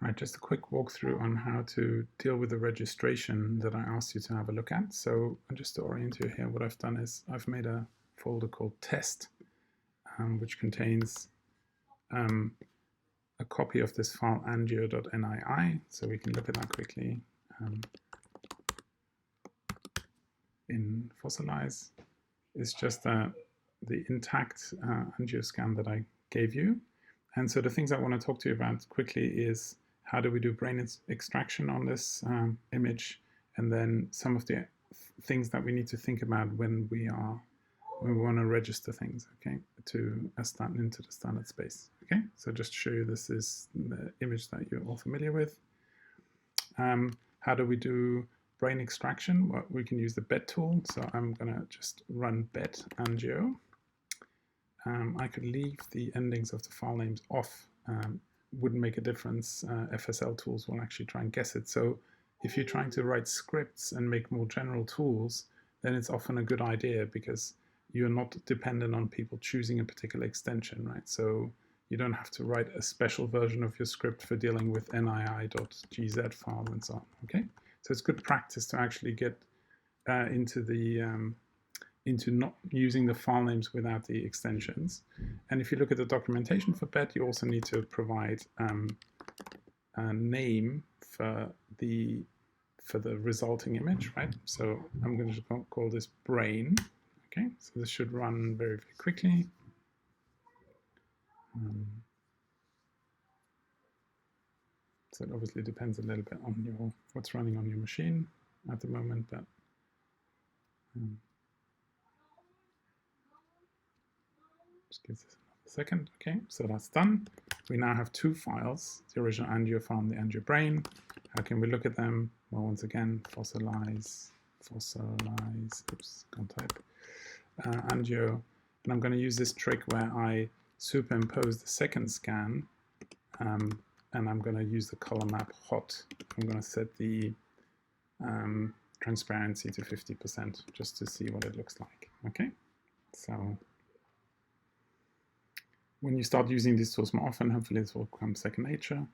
Right, just a quick walkthrough on how to deal with the registration that I asked you to have a look at. So just to orient you here, what I've done is I've made a folder called test, which contains a copy of this file angio.nii. So we can look at that quickly in Fossilize. It's just the intact angioscan that I gave you. And so the things I want to talk to you about quickly is how do we do brain extraction on this image, and then some of the things that we need to think about when we want to register things, okay, into the standard space. Okay, so just to show you, this is the image that you're all familiar with. How do we do brain extraction? Well, we can use the BET tool. So I'm going to just run BET angio. I could leave the endings of the file names off. Wouldn't make a difference. FSL tools will actually try and guess it. So if you're trying to write scripts and make more general tools, then it's often a good idea because you're not dependent on people choosing a particular extension, right? So you don't have to write a special version of your script for dealing with nii.gz file and so on, okay? So it's good practice to actually get into not using the file names without the extensions. And if you look at the documentation for BET, you also need to provide a name for the resulting image, right? So I'm going to call this brain. Okay, so this should run very, very quickly. So it obviously depends a little bit on what's running on your machine at the moment, but just give this another second. Okay, so that's done. We now have two files, the original angio file and the angio brain. How can we look at them? Well, once again, fossilize, oops, can't type, angio. And I'm going to use this trick where I superimpose the second scan, and I'm going to use the color map hot. I'm going to set the transparency to 50% just to see what it looks like. Okay, so when you start using these tools more often, hopefully this will become second nature.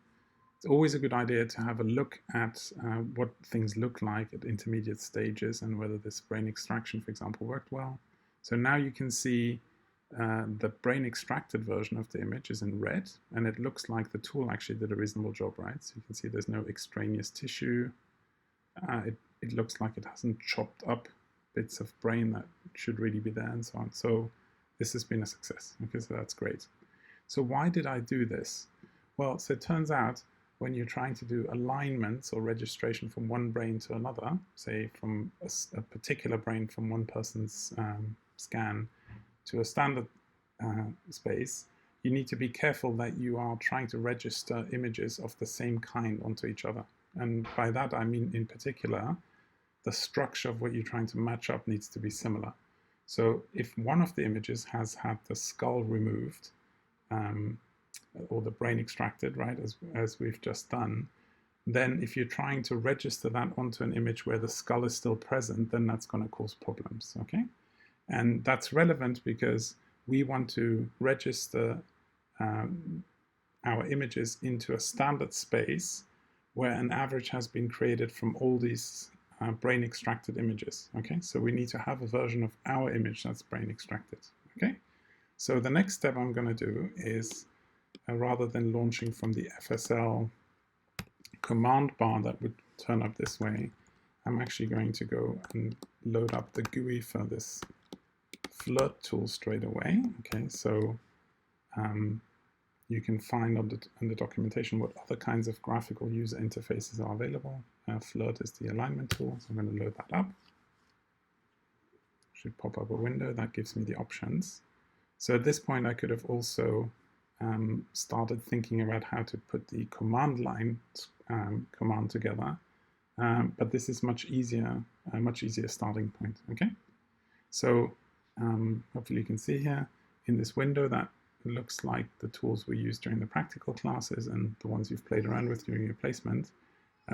It's always a good idea to have a look at what things look like at intermediate stages and whether this brain extraction, for example, worked well. So now you can see the brain extracted version of the image is in red, and it looks like the tool actually did a reasonable job, right? So you can see there's no extraneous tissue. It looks like it hasn't chopped up bits of brain that should really be there and so on. So this has been a success. Okay, so that's great. So why did I do this? Well, so it turns out when you're trying to do alignments or registration from one brain to another, say from a particular brain from one person's scan to a standard space, you need to be careful that you are trying to register images of the same kind onto each other. And by that, I mean, in particular, the structure of what you're trying to match up needs to be similar. So if one of the images has had the skull removed, or the brain extracted, right, as we've just done, then if you're trying to register that onto an image where the skull is still present, then that's going to cause problems, okay? And that's relevant because we want to register our images into a standard space where an average has been created from all these brain extracted images, okay? So we need to have a version of our image that's brain extracted, okay? So the next step I'm going to do is, rather than launching from the FSL command bar that would turn up this way, I'm actually going to go and load up the GUI for this Flirt tool straight away. Okay, so you can find in the documentation what other kinds of graphical user interfaces are available. Flirt is the alignment tool, so I'm going to load that up. Should pop up a window that gives me the options. So at this point, I could have also started thinking about how to put the command line command together, but this is much easier starting point. Okay, so hopefully you can see here in this window that looks like the tools we used during the practical classes and the ones you've played around with during your placement.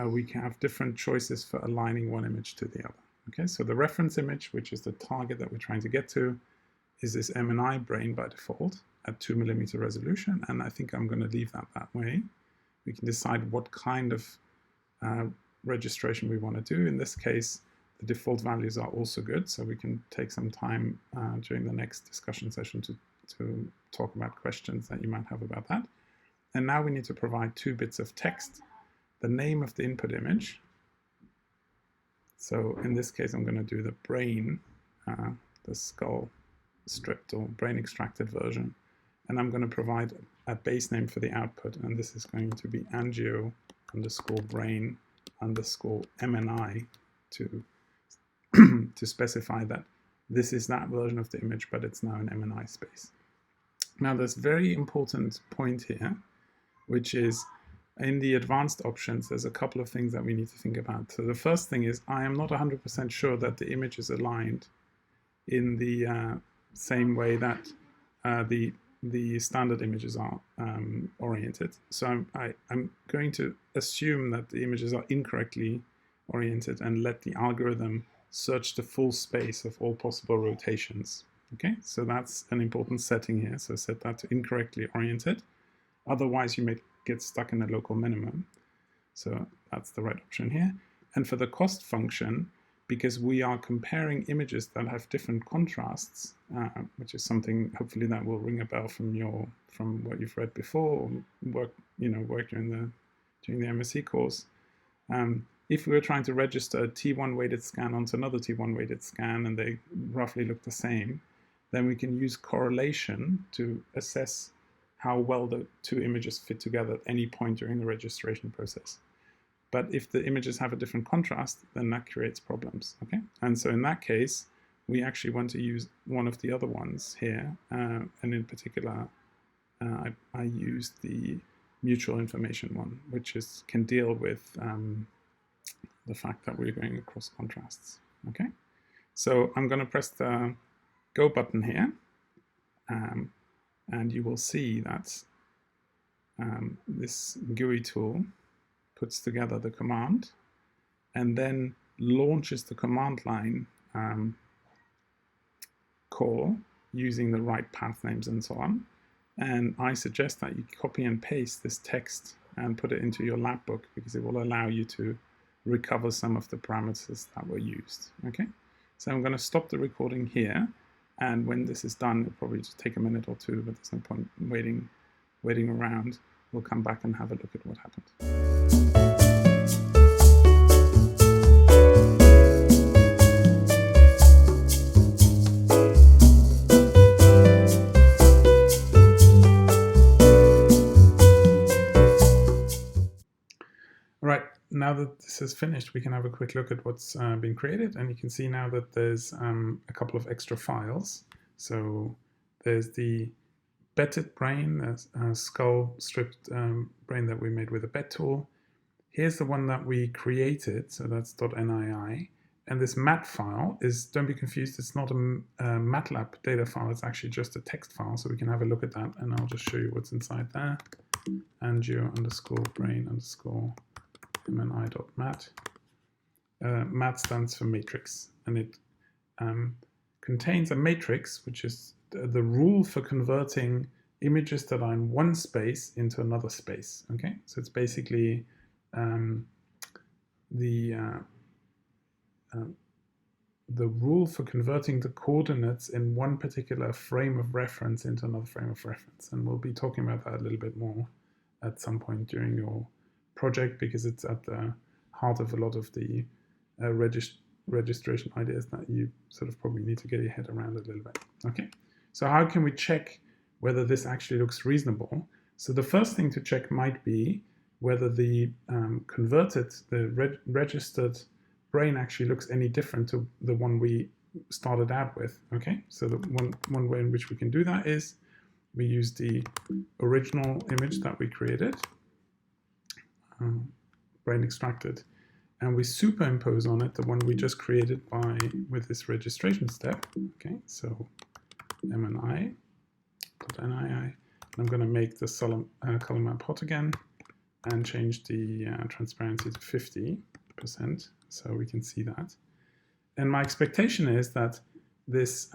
We can have different choices for aligning one image to the other. Okay, so the reference image, which is the target that we're trying to get to, is this MNI brain by default at 2mm resolution, and I think I'm going to leave that way we can decide what kind of registration we want to do. In this case, the default values are also good, so we can take some time during the next discussion session to talk about questions that you might have about that. And now we need to provide 2 bits of text, the name of the input image. So in this case, I'm going to do the brain, the skull stripped or brain extracted version. And I'm going to provide a base name for the output. And this is going to be angio_brain_MNI to specify that this is that version of the image, but it's now an MNI space. Now, there's a very important point here, which is in the advanced options, there's a couple of things that we need to think about. So the first thing is I am not 100% sure that the image is aligned in the same way that the standard images are oriented. So I'm going to assume that the images are incorrectly oriented and let the algorithm search the full space of all possible rotations. Okay, so that's an important setting here. So set that to incorrectly oriented. Otherwise, you may get stuck in a local minimum. So that's the right option here. And for the cost function, because we are comparing images that have different contrasts, which is something hopefully that will ring a bell from what you've read before, or work during the MSc course. If we were trying to register a T1 weighted scan onto another T1 weighted scan and they roughly look the same, then we can use correlation to assess how well the 2 images fit together at any point during the registration process. But if the images have a different contrast, then that creates problems. Okay, and so in that case, we actually want to use one of the other ones here, and in particular, I used the mutual information one, which can deal with the fact that we're going across contrasts. Okay, so I'm going to press the Go button here, and you will see that this GUI tool puts together the command and then launches the command line call using the right path names and so on. And I suggest that you copy and paste this text and put it into your lab book, because it will allow you to recover some of the parameters that were used. Okay, so I'm going to stop the recording here, and when this is done, it'll probably just take a minute or two, but there's no point waiting around. We'll come back and have a look at what happened. All right, now that this is finished, we can have a quick look at what's been created, and you can see now that there's a couple of extra files. So there's the betted brain, a skull stripped brain that we made with a bet tool. Here's the one that we created, so that's .nii. And this mat file is, don't be confused, it's not a MATLAB data file, it's actually just a text file, so we can have a look at that, and I'll just show you what's inside there. angio_brain_mni.mat. MAT stands for matrix, and it contains a matrix, which is the rule for converting images that are in one space into another space. Okay, so it's basically the rule for converting the coordinates in one particular frame of reference into another frame of reference. And we'll be talking about that a little bit more at some point during your project, because it's at the heart of a lot of the registration ideas that you sort of probably need to get your head around a little bit. Okay, so how can we check whether this actually looks reasonable? So the first thing to check might be whether the registered brain actually looks any different to the one we started out with. Okay, so the one way in which we can do that is we use the original image that we created, brain extracted, and we superimpose on it the one we just created with this registration step. Okay, so MNI.NII, and I'm going to make the color map hot again and change the transparency to 50%, so we can see that. And my expectation is that this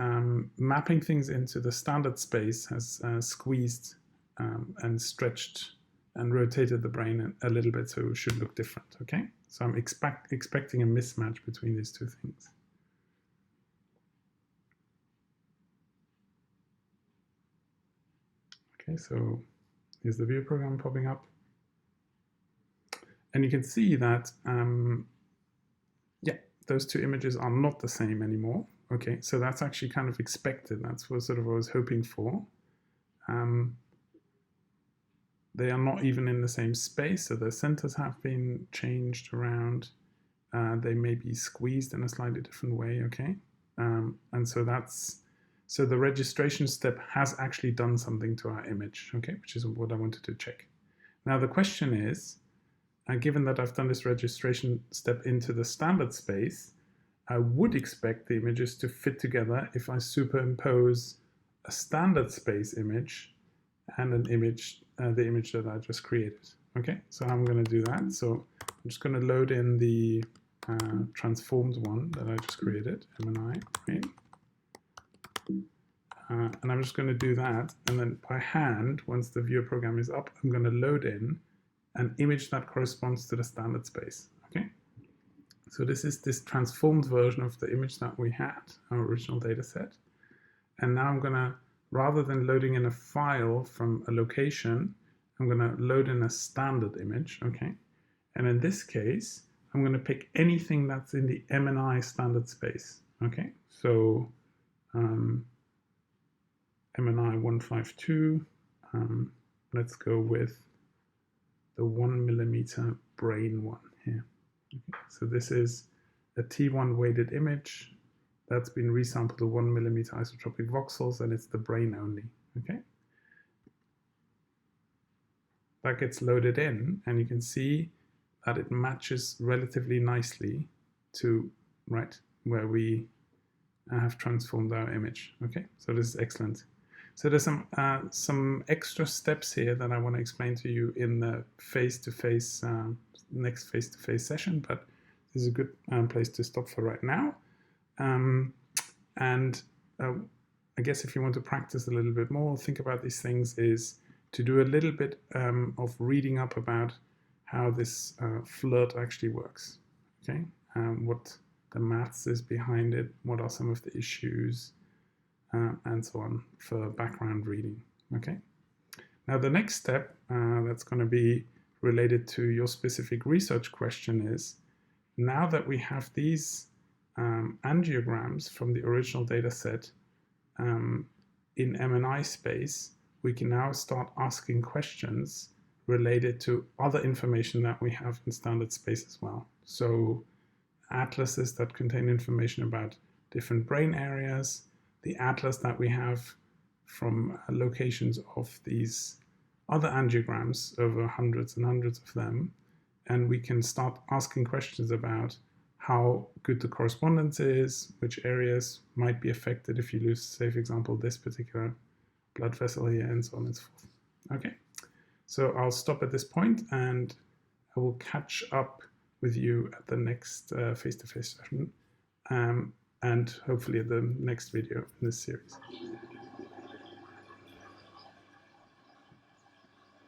mapping things into the standard space has squeezed and stretched and rotated the brain a little bit so it should look different, okay? So I'm expecting a mismatch between these two things. Okay, so here's the view program popping up. And you can see that, yeah, those two images are not the same anymore. Okay, so that's actually kind of expected. That's what sort of I was hoping for. They are not even in the same space, so the centers have been changed around. They may be squeezed in a slightly different way, okay? And so so the registration step has actually done something to our image, okay, which is what I wanted to check. Now the question is, given that I've done this registration step into the standard space, I would expect the images to fit together if I superimpose a standard space image and an image, the image that I just created. Okay, so I'm going to do that. So I'm just going to load in the transformed one that I just created, MNI, right? And I'm just going to do that, and then by hand, once the viewer program is up, I'm going to load in an image that corresponds to the standard space. Okay, so this is this transformed version of the image that we had, our original data set. And now I'm going to, rather than loading in a file from a location, I'm going to load in a standard image. Okay, and in this case, I'm going to pick anything that's in the MNI standard space. Okay, so MNI 152, let's go with the 1 millimeter brain one here. Okay, so this is a T1 weighted image that's been resampled to 1 millimeter isotropic voxels, and it's the brain only. Okay, that gets loaded in, and you can see that it matches relatively nicely to right where we have transformed our image. Okay, so this is excellent. So there's some extra steps here that I want to explain to you in the face-to-face next face-to-face session, but this is a good place to stop for right now. I guess if you want to practice a little bit more, think about these things, is to do a little bit of reading up about how this FLIRT actually works. Okay, what the maths is behind it, what are some of the issues, and so on, for background reading. Okay. Now the next step that's going to be related to your specific research question is, now that we have these angiograms from the original data set in MNI space, we can now start asking questions related to other information that we have in standard space as well. So atlases that contain information about different brain areas, the atlas that we have from locations of these other angiograms, over hundreds and hundreds of them, and we can start asking questions about how good the correspondence is, which areas might be affected if you lose, say, for example, this particular blood vessel here, and so on and so forth. Okay, so I'll stop at this point, and I will catch up with you at the next face-to-face session, and hopefully at the next video in this series.